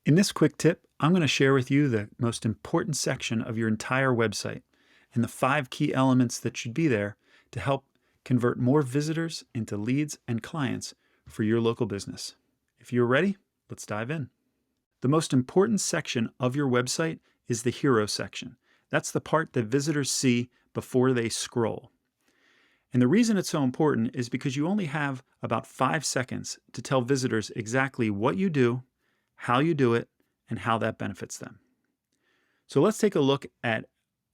In this quick tip, I'm going to share with you the most important section of your entire website and the 5 key elements that should be there to help convert more visitors into leads and clients for your local business. If you're ready, let's dive in. The most important section of your website is the hero section. That's the part that visitors see before they scroll. And the reason it's so important is because you only have about 5 seconds to tell visitors exactly what you do, how you do it, and how that benefits them. So let's take a look at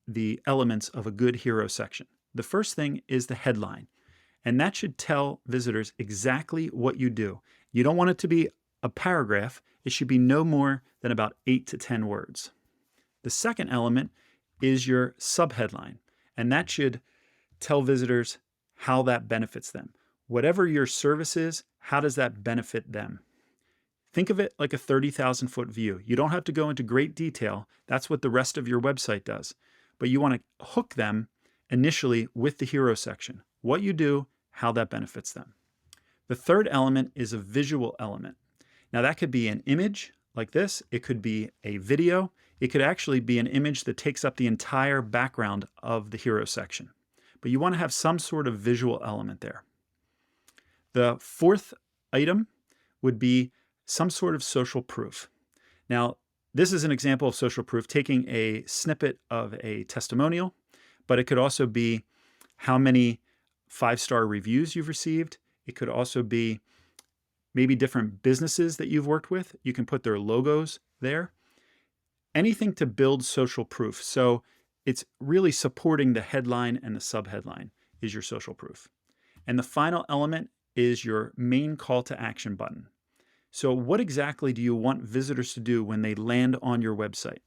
the elements of a good hero section. The first thing is the headline, and that should tell visitors exactly what you do. You don't want it to be a paragraph. It should be no more than about 8 to 10 words. The second element is your subheadline, and that should tell visitors how that benefits them. Whatever your service is, how does that benefit them? Think of it like a 30,000-foot view. You don't have to go into great detail. That's what the rest of your website does. But you want to hook them initially with the hero section. What you do, how that benefits them. The third element is a visual element. Now that could be an image like this. It could be a video. It could actually be an image that takes up the entire background of the hero section. But you want to have some sort of visual element there. The fourth item would be some sort of social proof. Now, this is an example of social proof, taking a snippet of a testimonial, but it could also be how many 5-star reviews you've received. It could also be maybe different businesses that you've worked with. You can put their logos there. Anything to build social proof. So it's really supporting the headline and the subheadline is your social proof. And the final element is your main call to action button. So what exactly do you want visitors to do when they land on your website?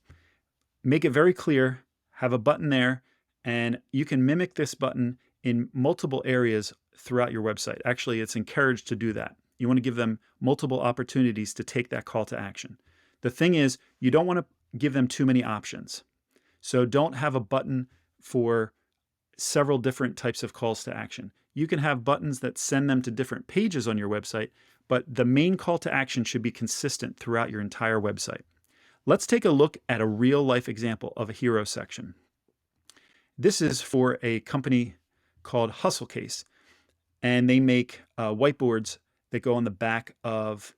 Make it very clear, have a button there, and you can mimic this button in multiple areas throughout your website. Actually, it's encouraged to do that. You want to give them multiple opportunities to take that call to action. The thing is, you don't want to give them too many options. So don't have a button for several different types of calls to action. You can have buttons that send them to different pages on your website, but the main call to action should be consistent throughout your entire website. Let's take a look at a real life example of a hero section. This is for a company called Hustlecase, and they make whiteboards that go on the back of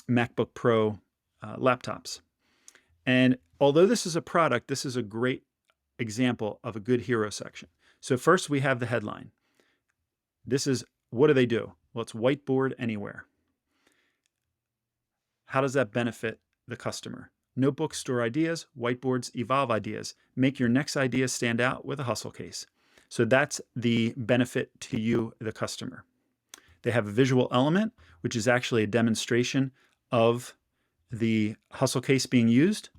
MacBook Pro laptops. And although this is a product, this is a great example of a good hero section. So first we have the headline. This is, what do they do? Well, it's whiteboard anywhere. How does that benefit the customer? Notebooks store ideas, whiteboards evolve ideas. Make your next idea stand out with a Hustlecase. So that's the benefit to you, the customer. They have a visual element, which is actually a demonstration of the Hustlecase being used.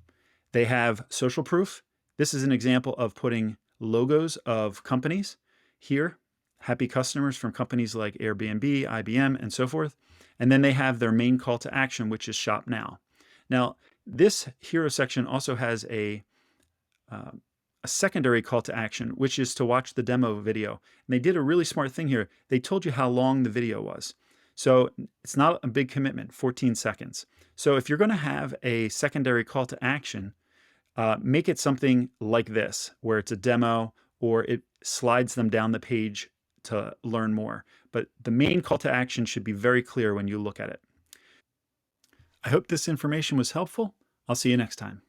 They have social proof. This is an example of putting logos of companies here, happy customers from companies like Airbnb, IBM, and so forth. And then they have their main call to action, which is shop now. Now, this hero section also has a secondary call to action, which is to watch the demo video. And they did a really smart thing here. They told you how long the video was. So it's not a big commitment, 14 seconds. So if you're going to have a secondary call to action, make it something like this, where it's a demo or it slides them down the page to learn more. But the main call to action should be very clear when you look at it. I hope this information was helpful. I'll see you next time.